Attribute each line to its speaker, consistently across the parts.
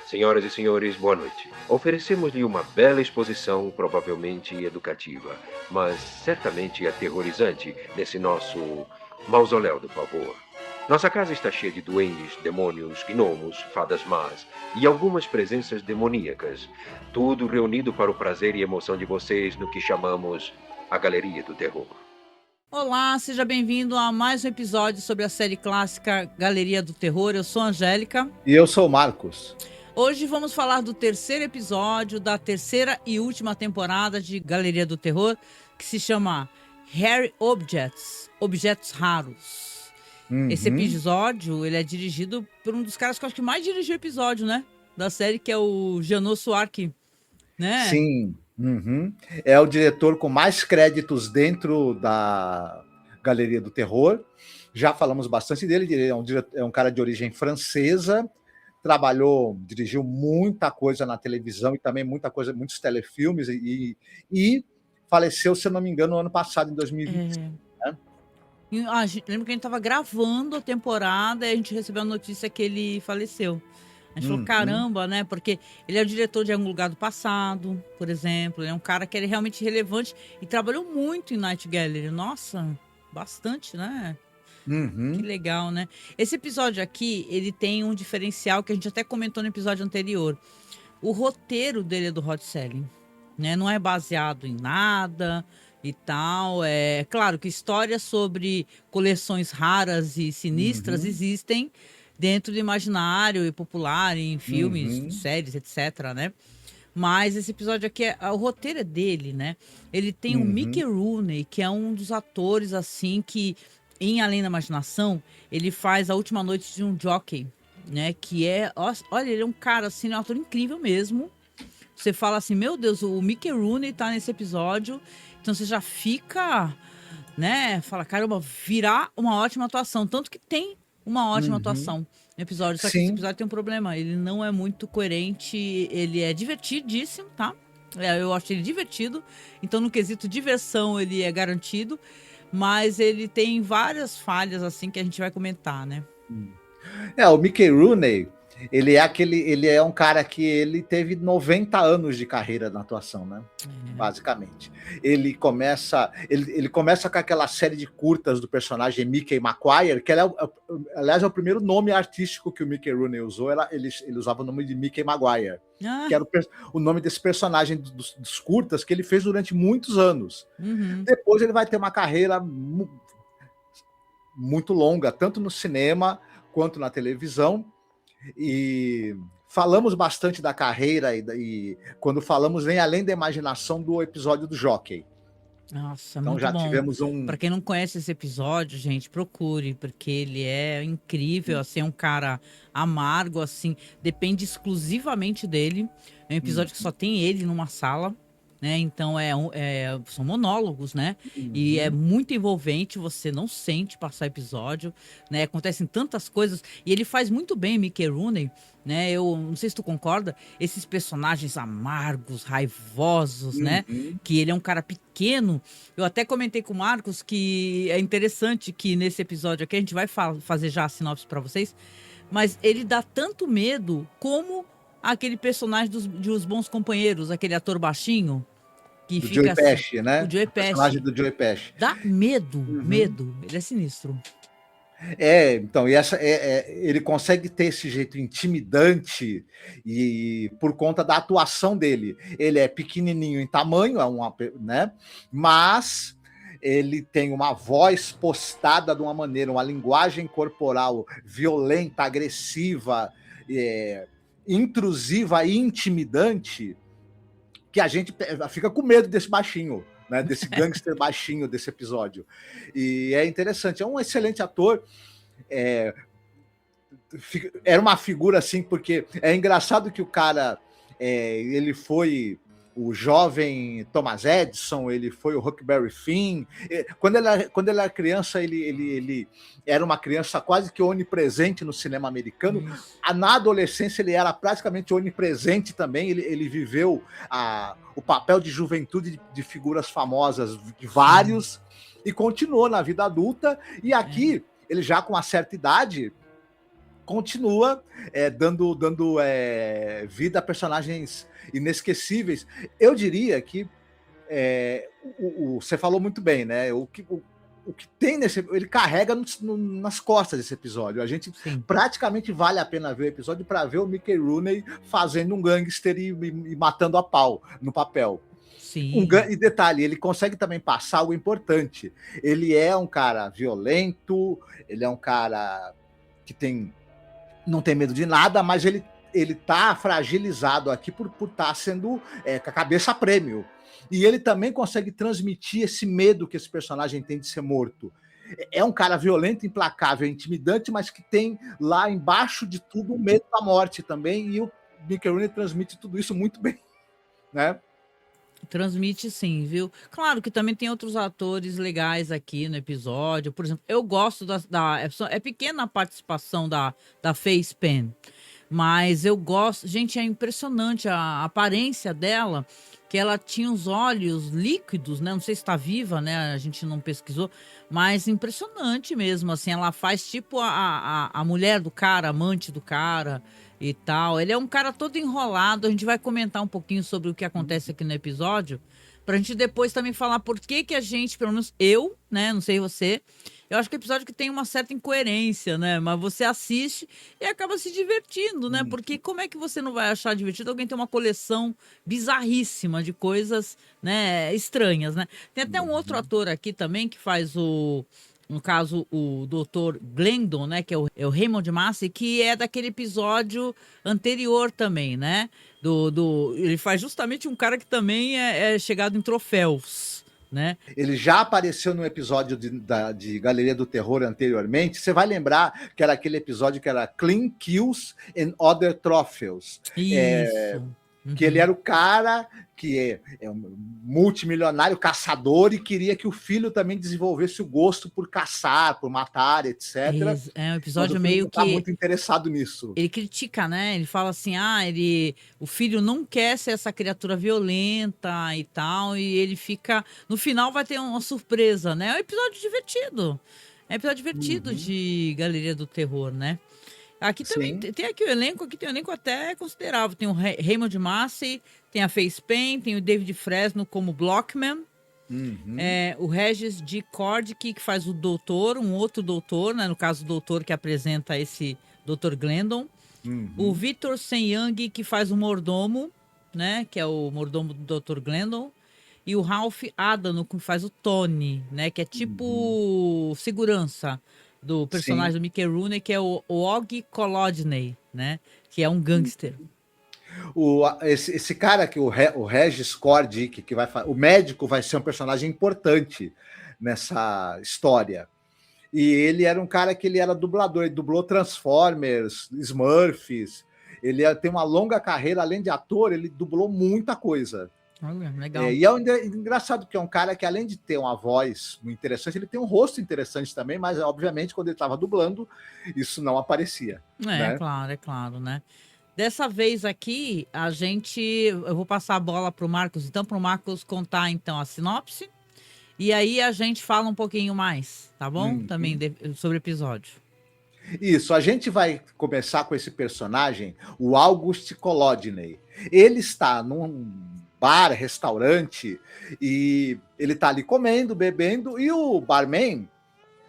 Speaker 1: Senhoras e senhores, boa noite. Oferecemos-lhe uma bela exposição, provavelmente educativa, mas certamente aterrorizante, nesse nosso mausoléu do pavor. Nossa casa está cheia de duendes, demônios, gnomos, fadas más e algumas presenças demoníacas. Tudo reunido para o prazer e emoção de vocês no que chamamos a Galeria do Terror.
Speaker 2: Olá, seja bem-vindo a mais um episódio sobre a série clássica Galeria do Terror. Eu sou a Angélica.
Speaker 3: E eu sou o Marcos.
Speaker 2: Hoje vamos falar do terceiro episódio da terceira e última temporada de Galeria do Terror, que se chama Rare Objects, Objetos Raros. Esse episódio, ele é dirigido por um dos caras que eu acho que mais dirigiu o episódio, né? Da série, que é o Jeannot Suarque, né?
Speaker 3: Sim. É o diretor com mais créditos dentro da Galeria do Terror. Já falamos bastante dele. Ele é um cara de origem francesa. Dirigiu muita coisa na televisão e também muitos telefilmes. E faleceu, se eu não me engano, no ano passado, em 2020. Né?
Speaker 2: Lembro que a gente estava gravando a temporada e a gente recebeu a notícia que ele faleceu. A gente falou, caramba, né? Porque ele é o diretor de Algum Lugar do Passado, por exemplo. Ele é um cara que é realmente relevante e trabalhou muito em Night Gallery. Nossa, bastante, né? Que legal, né? Esse episódio aqui, ele tem um diferencial que a gente até comentou no episódio anterior. O roteiro dele é do Rod Serling, né? Não é baseado em nada e tal. É claro que histórias sobre coleções raras e sinistras existem dentro do imaginário e popular, em filmes, séries, etc, né? Mas esse episódio aqui, o roteiro é dele, né? Ele tem o Mickey Rooney, que é um dos atores, assim, que em Além da Imaginação, ele faz A Última Noite de um Jockey, né? Que é, olha, ele é um cara, assim, um ator incrível mesmo. Você fala assim, meu Deus, o Mickey Rooney tá nesse episódio, então você já fica, né? Fala, caramba, virá uma ótima atuação. Tanto que tem uma ótima atuação no episódio. Só que esse episódio tem um problema. Ele não é muito coerente. Ele é divertidíssimo, tá? Eu acho ele divertido. Então, no quesito diversão, ele é garantido. Mas ele tem várias falhas, assim, que a gente vai comentar, né?
Speaker 3: O Mickey Rooney, ele é um cara que ele teve 90 anos de carreira na atuação, né? Basicamente. Ele começa com aquela série de curtas do personagem Mickey Maguire, que aliás é o primeiro nome artístico que o Mickey Rooney usou, ele usava o nome de Mickey Maguire, que era o nome desse personagem dos curtas que ele fez durante muitos anos. Depois ele vai ter uma carreira muito longa, tanto no cinema quanto na televisão. E falamos bastante da carreira e quando falamos nem além da imaginação do episódio do Jockey.
Speaker 2: Nossa,
Speaker 3: então
Speaker 2: muito
Speaker 3: já
Speaker 2: bom.
Speaker 3: Tivemos
Speaker 2: Para quem não conhece esse episódio, gente, procure, porque ele é incrível, assim, é um cara amargo, assim, depende exclusivamente dele. É um episódio que só tem ele numa sala, né? Então são monólogos, né? E é muito envolvente, você não sente passar episódio, né? Acontecem tantas coisas e ele faz muito bem, Mickey Rooney, né? Eu não sei se tu concorda, esses personagens amargos, raivosos, né? Que ele é um cara pequeno. Eu até comentei com o Marcos que é interessante que nesse episódio aqui a gente vai fazer já a sinopse para vocês, mas ele dá tanto medo como aquele personagem de Os Bons Companheiros, aquele ator baixinho que
Speaker 3: do
Speaker 2: fica
Speaker 3: Joey
Speaker 2: assim,
Speaker 3: Pesci, né?
Speaker 2: O Joey
Speaker 3: O personagem do Joey Pesci.
Speaker 2: Dá medo, medo. Ele é sinistro.
Speaker 3: Então, ele consegue ter esse jeito intimidante e por conta da atuação dele. Ele é pequenininho em tamanho, né? Mas ele tem uma voz postada de uma maneira, uma linguagem corporal violenta, agressiva, intrusiva e intimidante, que a gente fica com medo desse baixinho, né, desse gangster baixinho desse episódio. E é interessante, é um excelente ator. Era uma figura assim, porque é engraçado que o cara ele foi o jovem Thomas Edison, ele foi o Huckleberry Finn. Quando ele era criança, ele era uma criança quase que onipresente no cinema americano. Na adolescência, ele era praticamente onipresente também. Ele viveu o papel de juventude de figuras famosas, de vários, e continuou na vida adulta. E aqui, ele já com uma certa idade, continua dando vida a personagens inesquecíveis. Eu diria que você falou muito bem, né? O que tem ele carrega nas costas desse episódio. A gente praticamente vale a pena ver o episódio para ver o Mickey Rooney fazendo um gangster e matando a pau no papel.
Speaker 2: Sim.
Speaker 3: E detalhe, ele consegue também passar algo importante. Ele é um cara violento, ele é um cara que não tem medo de nada, mas ele tá fragilizado aqui por estar sendo com a cabeça a prêmio. E ele também consegue transmitir esse medo que esse personagem tem de ser morto. É um cara violento, implacável, intimidante, mas que tem lá embaixo de tudo o medo da morte também. E o Mickey Rooney transmite tudo isso muito bem, né?
Speaker 2: Transmite sim, viu? Claro que também tem outros atores legais aqui no episódio. Por exemplo, eu gosto é pequena a participação da Faye Penn, mas eu gosto. Gente, é impressionante a aparência dela, que ela tinha os olhos líquidos, né? Não sei se está viva, né? A gente não pesquisou, mas impressionante mesmo. Assim, ela faz tipo a mulher do cara, amante do cara e tal. Ele é um cara todo enrolado. A gente vai comentar um pouquinho sobre o que acontece aqui no episódio, pra gente depois também falar por que a gente, pelo menos eu, né, não sei você, eu acho que é um episódio que tem uma certa incoerência, né, mas você assiste e acaba se divertindo, né, porque como é que você não vai achar divertido alguém ter uma coleção bizarríssima de coisas, né, estranhas, né. Tem até um outro ator aqui também que faz no caso, o Dr. Glendon, né, que é o Raymond Massey, que é daquele episódio anterior também, né? Ele faz justamente um cara que também é chegado em troféus, né?
Speaker 3: Ele já apareceu no episódio de Galeria do Terror anteriormente. Você vai lembrar que era aquele episódio que era Clean Kills and Other Trophies.
Speaker 2: Isso.
Speaker 3: Que ele era o cara que é um multimilionário caçador e queria que o filho também desenvolvesse o gosto por caçar, por matar, etc.
Speaker 2: É um episódio meio que...
Speaker 3: tá muito interessado nisso.
Speaker 2: Ele critica, né? Ele fala assim, o filho não quer ser essa criatura violenta e tal, e ele fica... No final vai ter uma surpresa, né? É um episódio divertido. É um episódio divertido de Galeria do Terror, né? Aqui também tem aqui o elenco, tem um elenco até considerável. Tem o Raymond Massey, tem a Faye Penn, tem o David Fresno como Blockman, o Regis G. Cordick, que faz o doutor, um outro doutor, né? No caso, o doutor que apresenta esse Dr. Glendon. O Victor Sen-Young, que faz o mordomo, né? Que é o mordomo do Dr. Glendon. E o Ralph Adano, que faz o Tony, né? Que é tipo segurança do personagem do Mickey Rooney, que é o Og Kolodney, né? Que é um gangster.
Speaker 3: Esse cara aqui, o Regis Cordick, o médico, vai ser um personagem importante nessa história. E ele era um cara que ele era dublador, ele dublou Transformers, Smurfs. Ele tem uma longa carreira, além de ator, ele dublou muita coisa.
Speaker 2: Olha, legal.
Speaker 3: E é engraçado que é um cara que, além de ter uma voz muito interessante, ele tem um rosto interessante também, mas, obviamente, quando ele estava dublando, isso não aparecia.
Speaker 2: Né? Claro, né? Dessa vez aqui, eu vou passar a bola para o Marcos, então, para o Marcos contar, então, a sinopse, e aí a gente fala um pouquinho mais, tá bom? Também sobre o episódio.
Speaker 3: Isso, a gente vai começar com esse personagem, o August Kolodney. Ele está num bar, restaurante, e ele tá ali comendo, bebendo, e o barman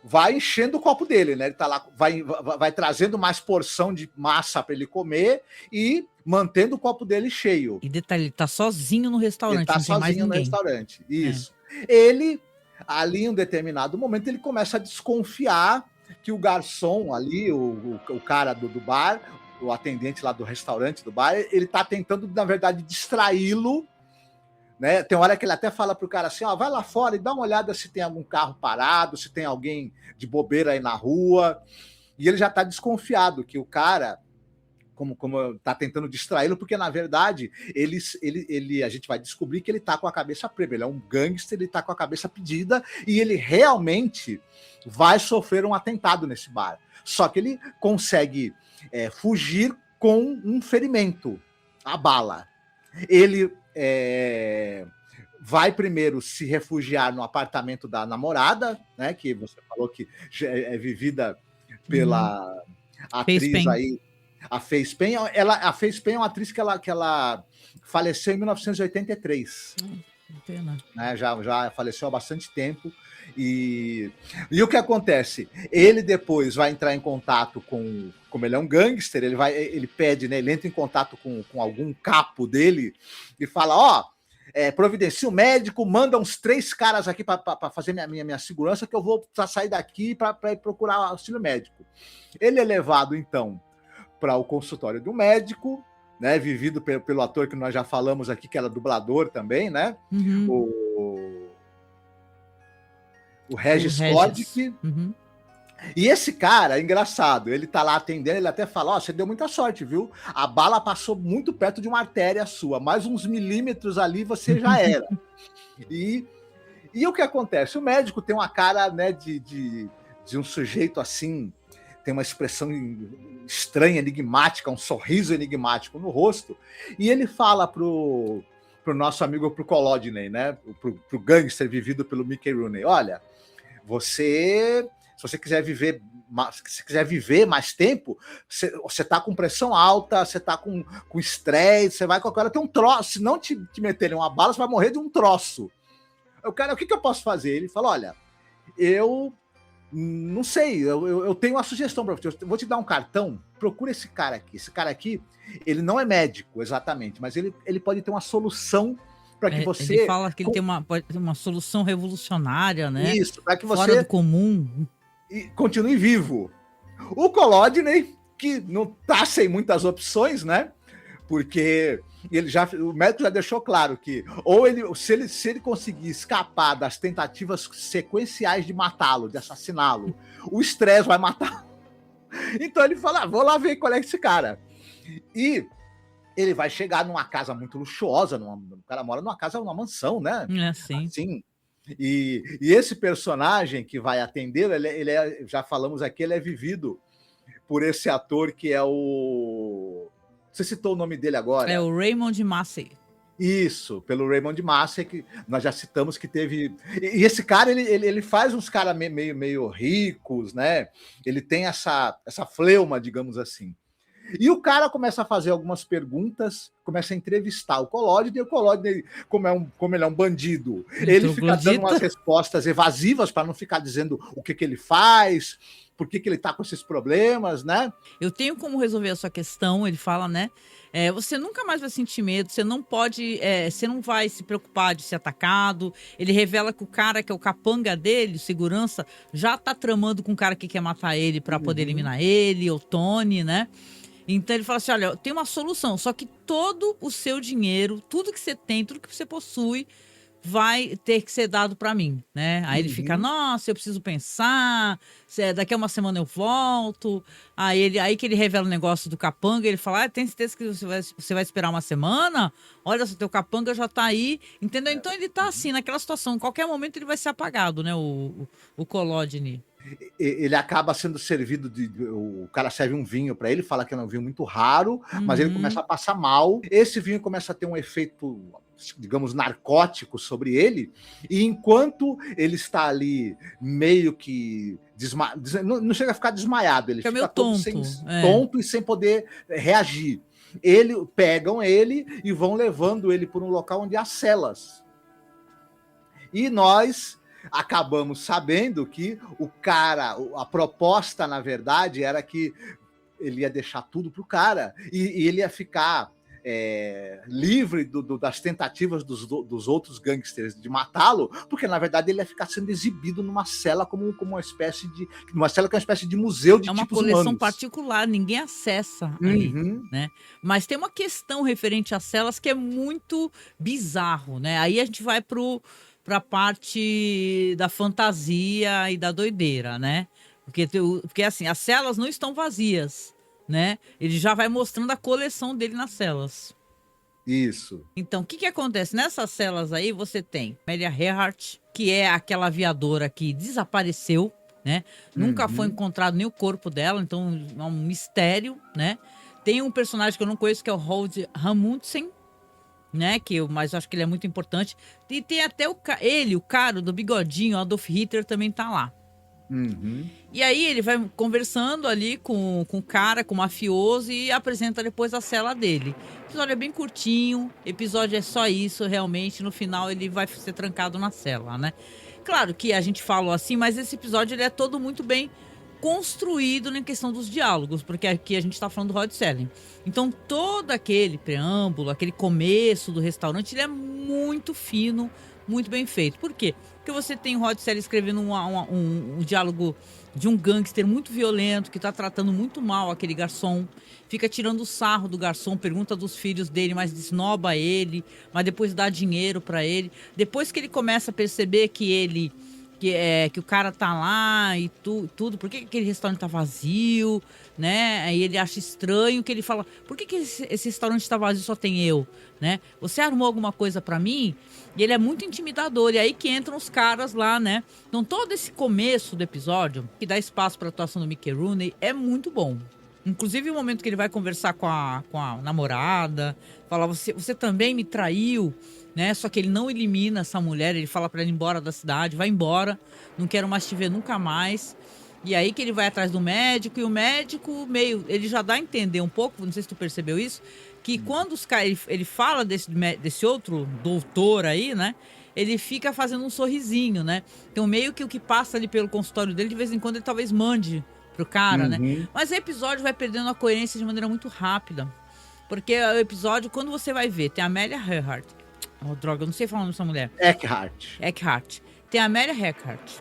Speaker 3: vai enchendo o copo dele, né? Ele tá lá, vai trazendo mais porção de massa para ele comer e mantendo o copo dele cheio.
Speaker 2: E detalhe, ele tá sozinho no restaurante,
Speaker 3: ele tá
Speaker 2: não tem mais
Speaker 3: sozinho no
Speaker 2: ninguém.
Speaker 3: restaurante, isso. Ele, ali em um determinado momento, ele começa a desconfiar que o garçom ali, o cara do bar, o atendente lá do restaurante do bar, ele tá tentando, na verdade, distraí-lo, né? Tem hora que ele até fala pro cara assim, vai lá fora e dá uma olhada se tem algum carro parado, se tem alguém de bobeira aí na rua. E ele já tá desconfiado que o cara, como tá tentando distraí-lo, porque na verdade a gente vai descobrir que ele tá com a cabeça presa, ele é um gangster, ele tá com a cabeça pedida e ele realmente vai sofrer um atentado nesse bar. Só que ele consegue fugir com um ferimento, a bala. Ele vai primeiro se refugiar no apartamento da namorada, né? Que você falou que é vivida pela a
Speaker 2: Face
Speaker 3: atriz
Speaker 2: Pain.
Speaker 3: aí, a Face Pain, a Face Pain é uma atriz que ela faleceu em 1983.
Speaker 2: Pena.
Speaker 3: Né? Já faleceu há bastante tempo. E o que acontece? Ele depois vai entrar em contato com. Como ele é um gangster, ele pede, né? Ele entra em contato com algum capo dele e fala: ó, providencia um médico, manda uns 3 caras aqui para fazer minha segurança, que eu vou sair daqui para ir procurar auxílio médico. Ele é levado, então, para o consultório do médico, né? Vivido pelo ator que nós já falamos aqui, que era dublador também, né? O Regis Koddick. E esse cara, é engraçado, ele tá lá atendendo, ele até fala, você deu muita sorte, viu? A bala passou muito perto de uma artéria sua, mais uns milímetros ali você já era. E o que acontece? O médico tem uma cara, né, de um sujeito assim, tem uma expressão estranha, enigmática, um sorriso enigmático no rosto, e ele fala pro nosso amigo, pro Kolodny, né, pro gangster vivido pelo Mickey Rooney, olha, se você quiser viver mais tempo, você tá com pressão alta, você tá com estresse, você vai qualquer hora ter um troço, se não te meterem uma bala, você vai morrer de um troço. O cara, o que eu posso fazer? Ele fala, olha, eu não sei, eu tenho uma sugestão para você, eu vou te dar um cartão, procura esse cara aqui. Esse cara aqui, ele não é médico, exatamente, mas ele pode ter uma solução para que você...
Speaker 2: Ele fala que ele pode ter uma solução revolucionária, né?
Speaker 3: Isso, para que você...
Speaker 2: Fora do comum.
Speaker 3: E continue vivo. O Kolodny, que não tá sem muitas opções, né? Porque o médico já deixou claro que se ele conseguir escapar das tentativas sequenciais de matá-lo, de assassiná-lo, o estresse vai matar. Então ele fala, vou lá ver qual é esse cara. E ele vai chegar numa casa muito luxuosa, o cara mora numa casa, numa mansão, né? Assim. E esse personagem que vai atender, ele já falamos aqui, ele é vivido por esse ator que é o... Você citou o nome dele agora.
Speaker 2: É o Raymond Massey.
Speaker 3: Isso, pelo Raymond Massey, que nós já citamos que teve... E esse cara, ele faz uns caras meio ricos, né? Ele tem essa fleuma, digamos assim. E o cara começa a fazer algumas perguntas, começa a entrevistar o Kolodny, e o Kolodny, como ele é um bandido, ele fica dando umas respostas evasivas para não ficar dizendo o que ele faz, por que ele está com esses problemas, né?
Speaker 2: Eu tenho como resolver a sua questão, ele fala, né? Você nunca mais vai sentir medo, você não pode, você não vai se preocupar de ser atacado. Ele revela que o cara que é o capanga dele, o segurança, já tá tramando com o cara que quer matar ele para poder eliminar ele, o Tony, né? Então ele fala assim, olha, tem uma solução, só que todo o seu dinheiro, tudo que você tem, tudo que você possui, vai ter que ser dado para mim, né? Aí ele fica, nossa, eu preciso pensar, daqui a uma semana eu volto. Aí que ele revela o negócio do capanga, ele fala, tem certeza que você vai esperar uma semana? Olha, o teu capanga já tá aí, entendeu? Então ele tá assim, naquela situação, em qualquer momento ele vai ser apagado, né, o Kolodny.
Speaker 3: Ele acaba sendo servido o cara serve um vinho para ele, fala que é um vinho muito raro, mas ele começa a passar mal. Esse vinho começa a ter um efeito, digamos, narcótico sobre ele, e enquanto ele está ali meio que não chega a ficar desmaiado, ele fica todo tonto e sem poder reagir. Pegam ele e vão levando ele por um local onde há celas. E nós acabamos sabendo que a proposta, na verdade, era que ele ia deixar tudo pro cara e ele ia ficar livre das tentativas dos outros gangsters de matá-lo, porque, na verdade, ele ia ficar sendo exibido numa cela como uma espécie de... Numa cela que é uma espécie de museu de tipos humanos. É uma coleção
Speaker 2: particular, ninguém acessa ali, né? Mas tem uma questão referente às celas que é muito bizarro, né? Aí a gente vai para a parte da fantasia e da doideira, né? Porque assim, as celas não estão vazias, né? Ele já vai mostrando a coleção dele nas celas.
Speaker 3: Isso.
Speaker 2: Então, o que acontece? Nessas celas aí, você tem Amelia Earhart, que é aquela aviadora que desapareceu, né? Nunca foi encontrado nem o corpo dela, então é um mistério, né? Tem um personagem que eu não conheço, que é o Roald Amundsen, né, mas eu acho que ele é muito importante. E tem até o cara do bigodinho, Adolf Hitler, também tá lá,
Speaker 3: Uhum.
Speaker 2: E aí ele vai conversando ali com o cara, com o mafioso, e apresenta depois a cela dele. O episódio é bem curtinho, episódio é só isso, realmente. No final ele vai ser trancado na cela, né? Claro que a gente falou assim, mas esse episódio ele é todo muito bem construído na questão dos diálogos, porque aqui a gente tá falando do Rod Serling. Então todo aquele preâmbulo, aquele começo do restaurante, ele é muito fino, muito bem feito. Por quê? Porque você tem o Rod Serling escrevendo um diálogo de um gangster muito violento, que tá tratando muito mal aquele garçom, fica tirando sarro do garçom, pergunta dos filhos dele, mas esnoba ele, mas depois dá dinheiro pra ele. Depois que ele começa a perceber que o cara tá lá e tudo, por que aquele restaurante tá vazio, né? Aí ele acha estranho que ele fala, por que esse restaurante tá vazio, só tem eu, né? Você armou alguma coisa pra mim? E ele é muito intimidador, e aí que entram os caras lá, né? Então todo esse começo do episódio, que dá espaço pra atuação do Mickey Rooney, é muito bom. Inclusive o momento que ele vai conversar com a namorada, fala, você também me traiu, né? Só que ele não elimina essa mulher, ele fala pra ela ir embora da cidade, vai embora, não quero mais te ver nunca mais. E aí que ele vai atrás do médico, e o médico ele já dá a entender um pouco, não sei se tu percebeu isso, que quando os caras, ele fala desse outro doutor aí, né? Ele fica fazendo um sorrisinho, né? Então meio que o que passa ali pelo consultório dele, de vez em quando ele talvez mande pro cara, né? Mas o episódio vai perdendo a coerência de maneira muito rápida. Porque o episódio, quando você vai ver, tem a Amélia Earhart. Oh, droga, eu não sei falar o nome dessa mulher. Eckhart. Tem a Amélia Earhart.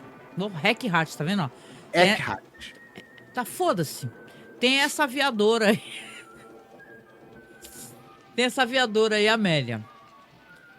Speaker 2: Eckhart, tá vendo? Ó?
Speaker 3: Eckhart.
Speaker 2: Tá, foda-se. Tem essa aviadora aí. Tem essa aviadora aí, a Amélia.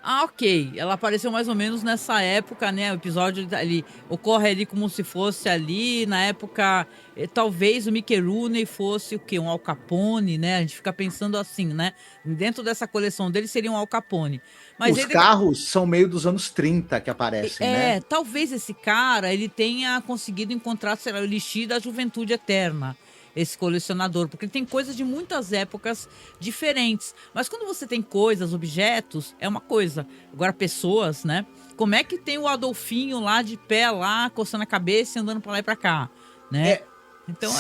Speaker 2: Ah, ok. Ela apareceu mais ou menos nessa época, né? O episódio ali ocorre ali como se fosse ali, na época, talvez o Mickey Rooney fosse o quê? Um Al Capone, né? A gente fica pensando assim, né? Dentro dessa coleção dele seria um Al Capone. Mas
Speaker 3: os carros são meio dos anos 30 que aparecem, né?
Speaker 2: Talvez esse cara, ele tenha conseguido encontrar, sei lá, o elixir da juventude eterna. Esse colecionador, porque tem coisas de muitas épocas diferentes. Mas quando você tem coisas, objetos, é uma coisa. Agora, pessoas, né? Como é que tem o Adolfinho lá de pé, lá, coçando a cabeça e andando pra lá e pra cá, né? Então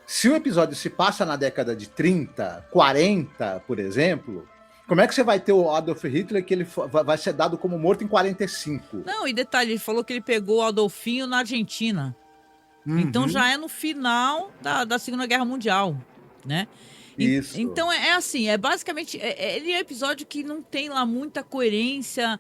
Speaker 3: Se o episódio se passa na década de 30, 40, por exemplo, como é que você vai ter o Adolf Hitler que ele vai ser dado como morto em 45?
Speaker 2: Não, e detalhe, ele falou que ele pegou o Adolfinho na Argentina. Então já é no final da Segunda Guerra Mundial, né?
Speaker 3: Isso.
Speaker 2: Então assim, basicamente, ele é um episódio que não tem lá muita coerência.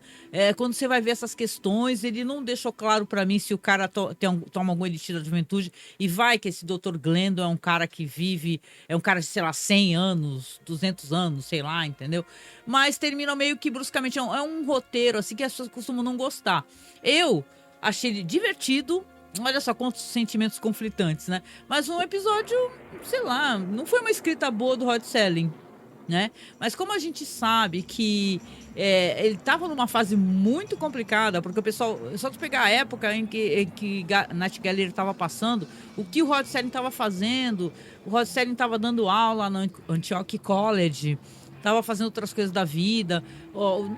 Speaker 2: Quando você vai ver essas questões, ele não deixou claro pra mim se o cara toma algum elixir da juventude, e vai que esse Dr. Glendon é um cara que vive, é um cara de, sei lá, 100 anos, 200 anos, sei lá, entendeu? Mas termina meio que bruscamente, é um roteiro assim que as pessoas costumam não gostar. Eu achei ele divertido. Olha só quantos sentimentos conflitantes, né? Mas um episódio, sei lá, não foi uma escrita boa do Rod Serling, né? Mas como a gente sabe que ele estava numa fase muito complicada, porque o pessoal, só de pegar a época em que Nat Gallery estava passando, o que o Rod Serling estava fazendo, o Rod Serling estava dando aula no Antioch College, estava fazendo outras coisas da vida, o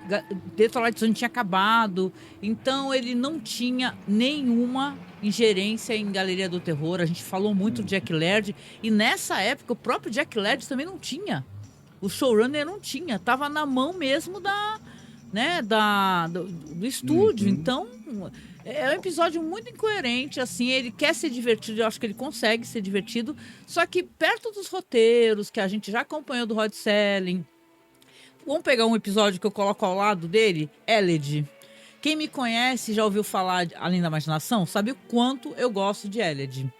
Speaker 2: The Twilight Zone tinha acabado, então ele não tinha nenhuma ingerência em Galeria do Terror. A gente falou muito do Jack Laird, e nessa época o próprio Jack Laird também não tinha. O showrunner não tinha, tava na mão mesmo do estúdio. Então é um episódio muito incoerente, assim, ele quer ser divertido, eu acho que ele consegue ser divertido, só que perto dos roteiros que a gente já acompanhou do Rod Serling. Vamos pegar um episódio que eu coloco ao lado dele, Eled. Quem me conhece, já ouviu falar de Além da Imaginação, sabe o quanto eu gosto de Eled.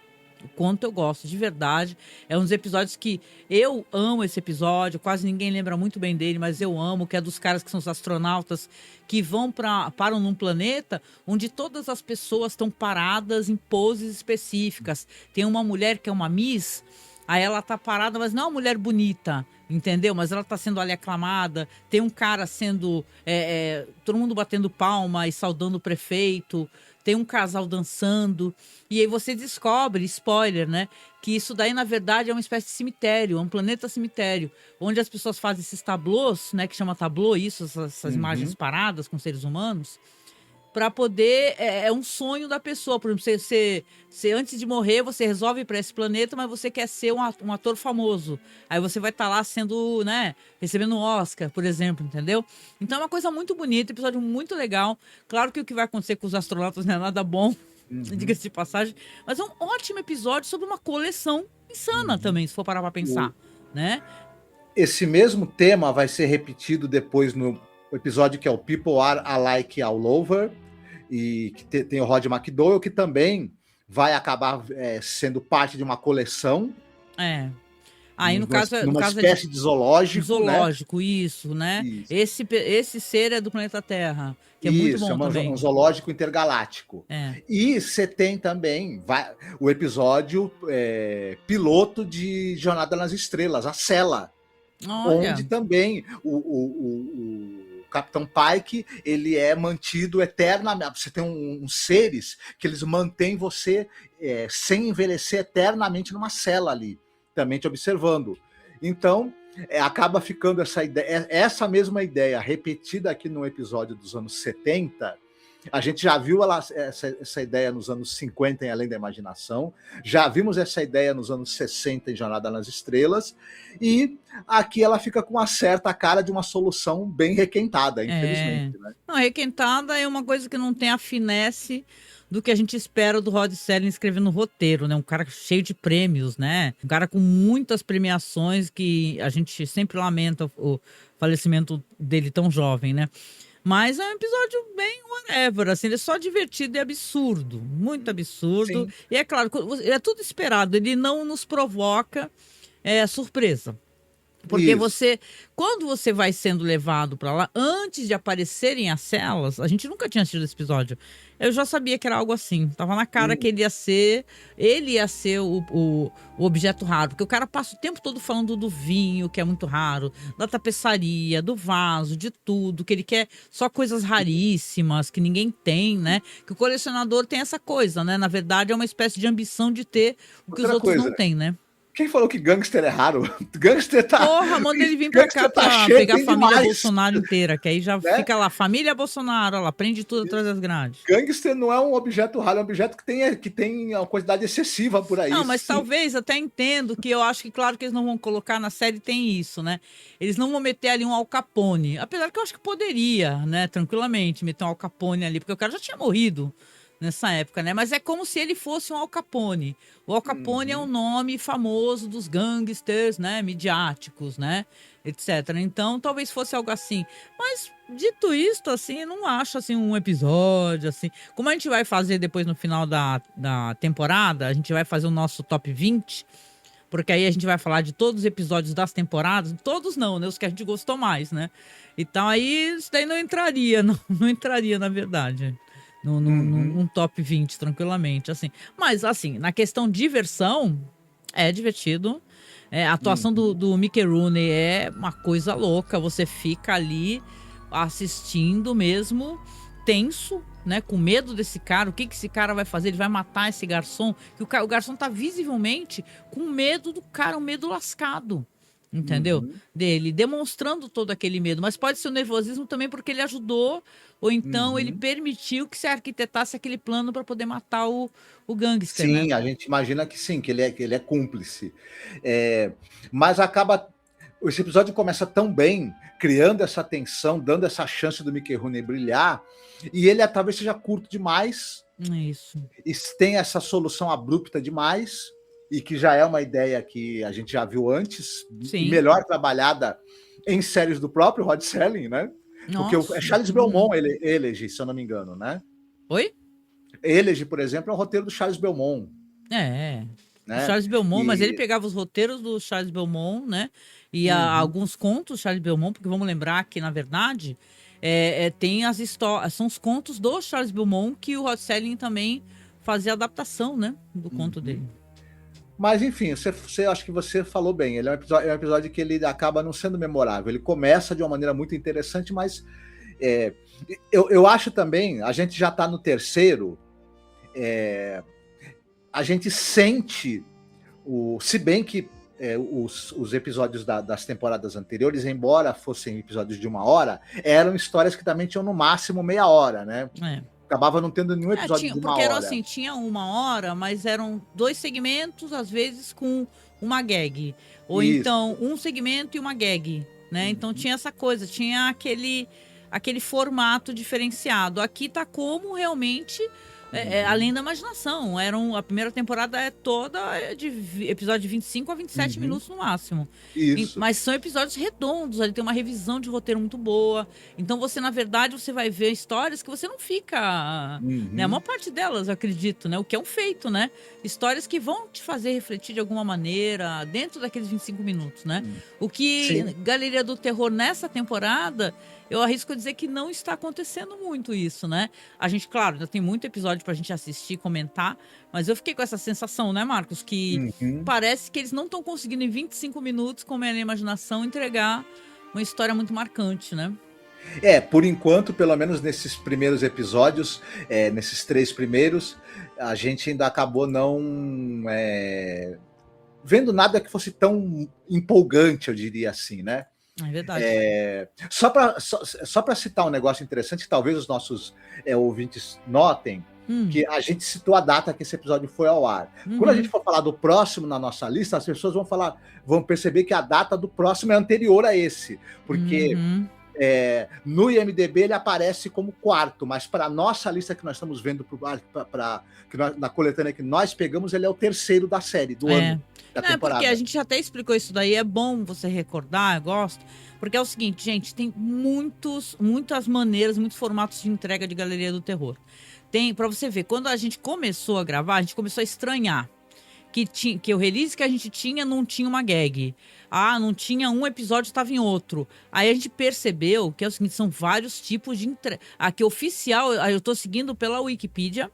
Speaker 2: O quanto eu gosto, de verdade. É um dos episódios que eu amo esse episódio, quase ninguém lembra muito bem dele, mas eu amo, que é dos caras que são os astronautas que param num planeta onde todas as pessoas estão paradas em poses específicas. Tem uma mulher que é uma Miss, aí ela tá parada, mas não é uma mulher bonita, entendeu? Mas ela tá sendo ali aclamada. Tem um cara sendo... todo mundo batendo palma e saudando o prefeito. Tem um casal dançando. E aí você descobre, spoiler, né? Que isso daí, na verdade, é uma espécie de cemitério. É um planeta cemitério. Onde as pessoas fazem esses tablôs, né? Que chama tablô isso, essas imagens paradas com seres humanos. para poder... É um sonho da pessoa. Por exemplo, você antes de morrer, você resolve ir para esse planeta, mas você quer ser um ator famoso. Aí você vai estar lá sendo, né, recebendo um Oscar, por exemplo, entendeu? Então é uma coisa muito bonita, episódio muito legal. Claro que o que vai acontecer com os astronautas não é nada bom, diga-se de passagem, mas é um ótimo episódio sobre uma coleção insana também, se for parar para pensar, né?
Speaker 3: Esse mesmo tema vai ser repetido depois no episódio que é o People Are Alike All Over, e que tem o Rod McDowell, que também vai acabar sendo parte de uma coleção.
Speaker 2: Aí, no caso,
Speaker 3: numa espécie de zoológico.
Speaker 2: Zoológico, né? Isso, né? Isso. Esse ser é do planeta Terra, que é muito bom também.
Speaker 3: Um zoológico intergaláctico. E você tem também o episódio piloto de Jornada nas Estrelas, a Cela.
Speaker 2: Olha.
Speaker 3: Onde também o Capitão Pike, ele é mantido eternamente. Você tem uns seres que eles mantêm você sem envelhecer eternamente numa cela ali, também te observando. Então, acaba ficando essa mesma ideia repetida aqui no episódio dos anos 70. A gente já viu essa ideia nos anos 50 em Além da Imaginação, já vimos essa ideia nos anos 60 em Jornada nas Estrelas, e aqui ela fica com uma certa cara de uma solução bem requentada, infelizmente. Né?
Speaker 2: Não, requentada é uma coisa que não tem a finesse do que a gente espera do Rod Serling escrevendo roteiro, né? Um cara cheio de prêmios, né? Um cara com muitas premiações, que a gente sempre lamenta o falecimento dele tão jovem, né? Mas é um episódio bem whatever, assim, ele é só divertido e absurdo, muito absurdo. Sim. E é claro, é tudo esperado, ele não nos provoca surpresa. Porque quando você vai sendo levado para lá, antes de aparecerem as celas, a gente nunca tinha assistido esse episódio. Eu já sabia que era algo assim. Tava na cara que ele ia ser o objeto raro. Porque o cara passa o tempo todo falando do vinho, que é muito raro, da tapeçaria, do vaso, de tudo, que ele quer só coisas raríssimas, que ninguém tem, né? Que o colecionador tem essa coisa, né? Na verdade, é uma espécie de ambição de ter o que os outros não têm, né?
Speaker 3: Quem falou que gangster é raro? Gangster tá...
Speaker 2: Porra, manda ele vir pra cá pra pegar a família Bolsonaro inteira, que aí já fica lá, família Bolsonaro, ela prende tudo atrás das grades.
Speaker 3: Gangster não é um objeto raro, é um objeto que tem uma quantidade excessiva por aí.
Speaker 2: Não, mas talvez, até entendo que eu acho que, claro que eles não vão colocar na série, tem isso, né? Eles não vão meter ali um Al Capone, apesar que eu acho que poderia, né, tranquilamente, meter um Al Capone ali, porque o cara já tinha morrido nessa época, né? Mas é como se ele fosse um Al Capone. O Al Capone é um nome famoso dos gangsters, né? Midiáticos, né? Etc. Então, talvez fosse algo assim. Mas, dito isto, assim, eu não acho, assim, um episódio, assim... Como a gente vai fazer depois no final da temporada, a gente vai fazer o nosso top 20, porque aí a gente vai falar de todos os episódios das temporadas. Todos não, né? Os que a gente gostou mais, né? Então, aí, isso daí não entraria, não entraria, na verdade. Num top 20, tranquilamente, assim. Mas, assim, na questão de diversão, é divertido. A atuação do Mickey Rooney é uma coisa louca. Você fica ali assistindo mesmo, tenso, né? Com medo desse cara. O que esse cara vai fazer? Ele vai matar esse garçom? Que o garçom tá visivelmente com medo do cara, um medo lascado. Entendeu? Dele, demonstrando todo aquele medo. Mas pode ser o nervosismo também porque ele ajudou, ou então ele permitiu que se arquitetasse aquele plano para poder matar o gangster.
Speaker 3: Sim,
Speaker 2: né?
Speaker 3: A gente imagina que sim, que ele é cúmplice. Mas acaba... Esse episódio começa tão bem, criando essa tensão, dando essa chance do Mickey Rooney brilhar, e ele talvez seja curto demais.
Speaker 2: Isso.
Speaker 3: E tem essa solução abrupta demais, e que já é uma ideia que a gente já viu antes,
Speaker 2: Sim.
Speaker 3: melhor trabalhada em séries do próprio Rod Serling, né?
Speaker 2: Nossa,
Speaker 3: porque é Charles Belmont Elegy, se eu não me engano, né?
Speaker 2: Oi?
Speaker 3: Elegy, por exemplo, é o roteiro do Charles Belmont.
Speaker 2: Né? O Charles
Speaker 3: E...
Speaker 2: Belmont, mas ele pegava os roteiros do Charles Belmont, né? E alguns contos do Charles Belmont, porque vamos lembrar que, na verdade, tem as histórias, são os contos do Charles Belmont que o Rod Serling também fazia adaptação, né? Do conto dele.
Speaker 3: Mas, enfim, acho que você falou bem. Ele é um episódio que ele acaba não sendo memorável. Ele começa de uma maneira muito interessante, mas eu acho também, a gente já está no terceiro, a gente sente, se bem que os episódios das temporadas anteriores, embora fossem episódios de 1 hora, eram histórias que também tinham no máximo meia hora, né? Acabava não tendo nenhum episódio de uma
Speaker 2: porque
Speaker 3: hora.
Speaker 2: era assim, tinha 1 hora, mas eram 2 segmentos, às vezes com uma gag. Ou
Speaker 3: Isso.
Speaker 2: então, um segmento e uma gag, né? Então tinha essa coisa, tinha aquele formato diferenciado. Aqui tá como realmente além da imaginação. A primeira temporada é toda de episódio de 25 a 27 minutos no máximo.
Speaker 3: Isso.
Speaker 2: Mas são episódios redondos, ali tem uma revisão de roteiro muito boa. Então você, na verdade, você vai ver histórias que você não fica... Né? A maior parte delas, eu acredito, né? O que é um feito, né? Histórias que vão te fazer refletir de alguma maneira dentro daqueles 25 minutos, né? O que Galeria do Terror nessa temporada... Eu arrisco dizer que não está acontecendo muito isso, né? A gente, claro, ainda tem muito episódio pra gente assistir, comentar, mas eu fiquei com essa sensação, né, Marcos? Que parece que eles não estão conseguindo em 25 minutos, como é na imaginação, entregar uma história muito marcante, né?
Speaker 3: Por enquanto, pelo menos nesses primeiros episódios, nesses 3 primeiros, a gente ainda acabou não vendo nada que fosse tão empolgante, eu diria assim, né?
Speaker 2: É verdade.
Speaker 3: Só para citar um negócio interessante, que talvez os nossos ouvintes notem, que a gente citou a data que esse episódio foi ao ar. Quando a gente for falar do próximo na nossa lista, as pessoas vão perceber que a data do próximo é anterior a esse, porque no IMDb ele aparece como 4º, mas para a nossa lista que nós estamos vendo na coletânea que nós pegamos, ele é o 3º da série, do ano.
Speaker 2: Porque a gente até explicou isso daí, é bom você recordar, eu gosto, porque é o seguinte, gente, tem muitas maneiras, muitos formatos de entrega de Galeria do Terror. Tem, pra você ver, quando a gente começou a gravar, a gente começou a estranhar que o release que a gente tinha não tinha uma gag. Não tinha um episódio, estava em outro. Aí a gente percebeu que é o seguinte, são vários tipos de entrega. Aqui oficial, eu tô seguindo pela Wikipedia,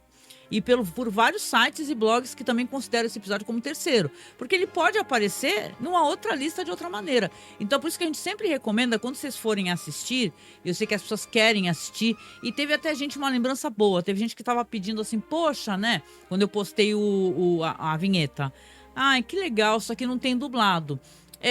Speaker 2: e por vários sites e blogs que também consideram esse episódio como 3º. Porque ele pode aparecer numa outra lista de outra maneira. Então, por isso que a gente sempre recomenda, quando vocês forem assistir, eu sei que as pessoas querem assistir, e teve até gente uma lembrança boa. Teve gente que tava pedindo assim, poxa, né? Quando eu postei a vinheta. Ai, que legal, só que não tem dublado.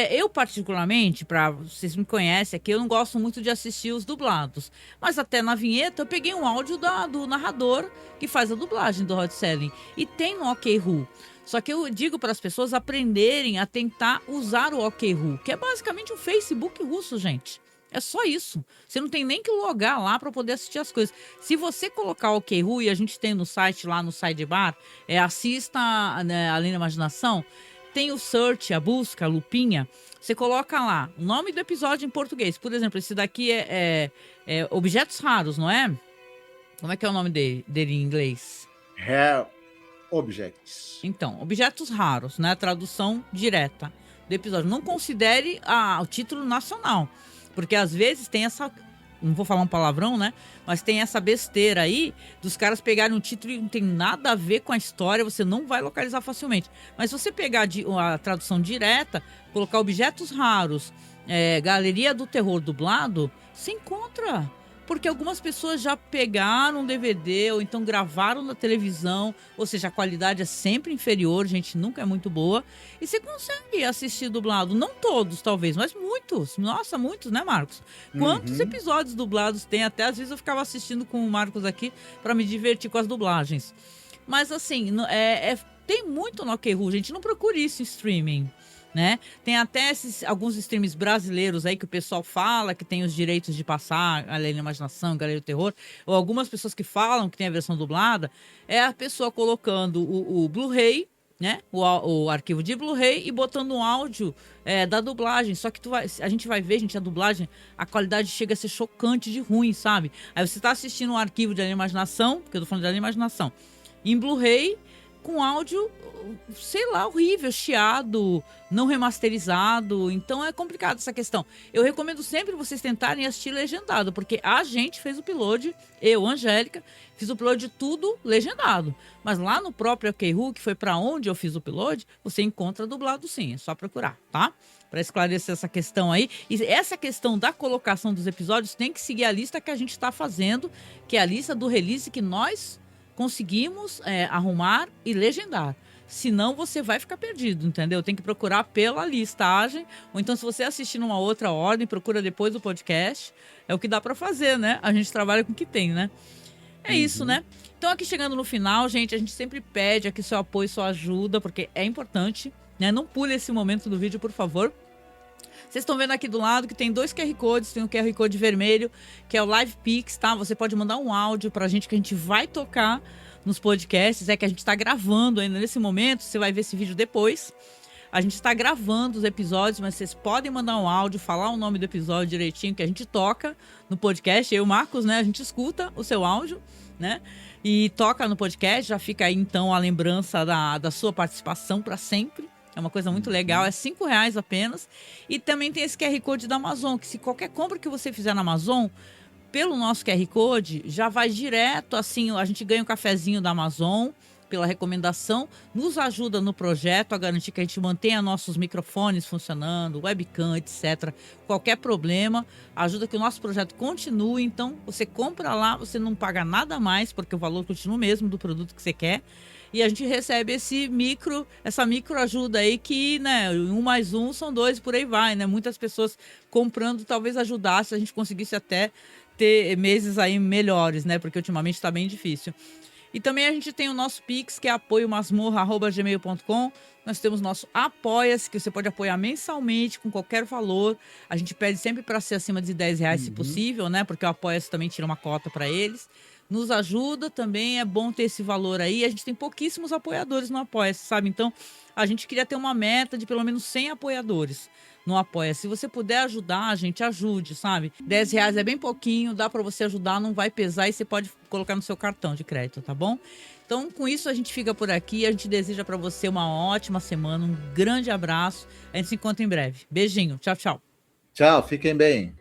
Speaker 2: Eu, particularmente, vocês me conhecem aqui, eu não gosto muito de assistir os dublados. Mas até na vinheta eu peguei um áudio do narrador que faz a dublagem do Hot Selling. E tem no OkWho. Só que eu digo para as pessoas aprenderem a tentar usar o OkWho, que é basicamente um Facebook russo, gente. É só isso. Você não tem nem que logar lá para poder assistir as coisas. Se você colocar o OkWho, e a gente tem no site, lá no Sidebar, assista, né, Além da Imaginação, tem o search, a busca, a lupinha. Você coloca lá o nome do episódio em português. Por exemplo, esse daqui é Objetos Raros, não é? Como é que é o nome dele em inglês?
Speaker 3: Rare Objects.
Speaker 2: Então, Objetos Raros, né? A tradução direta do episódio. Não considere o título nacional, porque às vezes tem essa... Não vou falar um palavrão, né? Mas tem essa besteira aí dos caras pegarem um título e não tem nada a ver com a história, você não vai localizar facilmente. Mas se você pegar a tradução direta, colocar Objetos Raros, Galeria do Terror dublado, você encontra. Porque algumas pessoas já pegaram um DVD ou então gravaram na televisão, ou seja, a qualidade é sempre inferior, gente, nunca é muito boa. E você consegue assistir dublado, não todos talvez, mas muitos. Nossa, muitos, né, Marcos? Quantos episódios dublados tem? Até às vezes eu ficava assistindo com o Marcos aqui para me divertir com as dublagens. Mas assim, tem muito no OkWho, gente, não procure isso em streaming. Né? Tem até alguns streams brasileiros aí que o pessoal fala que tem os direitos de passar Além da Imaginação, Galeria do Terror, ou algumas pessoas que falam que tem a versão dublada, é a pessoa colocando o Blu-ray, né? O arquivo de Blu-ray e botando um áudio da dublagem. Só que a gente vai ver, gente, a dublagem, a qualidade chega a ser chocante de ruim, sabe? Aí você tá assistindo um arquivo de Além da Imaginação, porque eu tô falando de Além da Imaginação, em Blu-ray, com áudio, sei lá, horrível, chiado, não remasterizado. Então é complicado essa questão. Eu recomendo sempre vocês tentarem assistir legendado, porque a gente fez o upload, eu, Angélica, fiz o upload de tudo legendado. Mas lá no próprio OkWho, que foi para onde eu fiz o upload, você encontra dublado sim, é só procurar, tá? Para esclarecer essa questão aí. E essa questão da colocação dos episódios tem que seguir a lista que a gente está fazendo, que é a lista do release que nós conseguimos arrumar e legendar. Senão você vai ficar perdido, entendeu? Tem que procurar pela listagem, ou então se você assistir numa outra ordem, procura depois do podcast. É o que dá para fazer, né? A gente trabalha com o que tem, né? É isso, né? Então, aqui chegando no final, gente, a gente sempre pede aqui seu apoio, sua ajuda, porque é importante, né? Não pule esse momento do vídeo, por favor. Vocês estão vendo aqui do lado que tem 2 QR Codes, tem um QR Code vermelho, que é o Live Pix, tá? Você pode mandar um áudio pra gente que a gente vai tocar nos podcasts, que a gente tá gravando ainda nesse momento, você vai ver esse vídeo depois. A gente está gravando os episódios, mas vocês podem mandar um áudio, falar o nome do episódio direitinho, que a gente toca no podcast. Eu e o Marcos, né? A gente escuta o seu áudio, né? E toca no podcast. Já fica aí, então, a lembrança da sua participação para sempre. É uma coisa muito legal. É R$5 apenas. E também tem esse QR Code da Amazon, que se qualquer compra que você fizer na Amazon, pelo nosso QR Code, já vai direto, assim, a gente ganha um cafezinho da Amazon, pela recomendação, nos ajuda no projeto a garantir que a gente mantenha nossos microfones funcionando, webcam, etc. Qualquer problema, ajuda que o nosso projeto continue. Então, você compra lá, você não paga nada mais, porque o valor continua o mesmo do produto que você quer. E a gente recebe essa micro ajuda aí que, né, 1 mais 1 são 2, por aí vai, né? Muitas pessoas comprando talvez ajudasse, a gente conseguisse até ter meses aí melhores, né? Porque ultimamente está bem difícil. E também a gente tem o nosso Pix, que é apoiomasmorra@gmail.com. Nós temos nosso Apoia-se, que você pode apoiar mensalmente com qualquer valor. A gente pede sempre para ser acima de R$10, se possível, né? Porque o Apoia-se também tira uma cota para eles. Nos ajuda também, é bom ter esse valor aí. A gente tem pouquíssimos apoiadores no Apoia-se, sabe? Então, a gente queria ter uma meta de pelo menos 100 apoiadores no Apoia. Se você puder ajudar, a gente ajude, sabe? R$10 é bem pouquinho, dá para você ajudar, não vai pesar e você pode colocar no seu cartão de crédito, tá bom? Então, com isso, a gente fica por aqui. A gente deseja para você uma ótima semana, um grande abraço. A gente se encontra em breve. Beijinho. Tchau, tchau.
Speaker 3: Tchau, fiquem bem.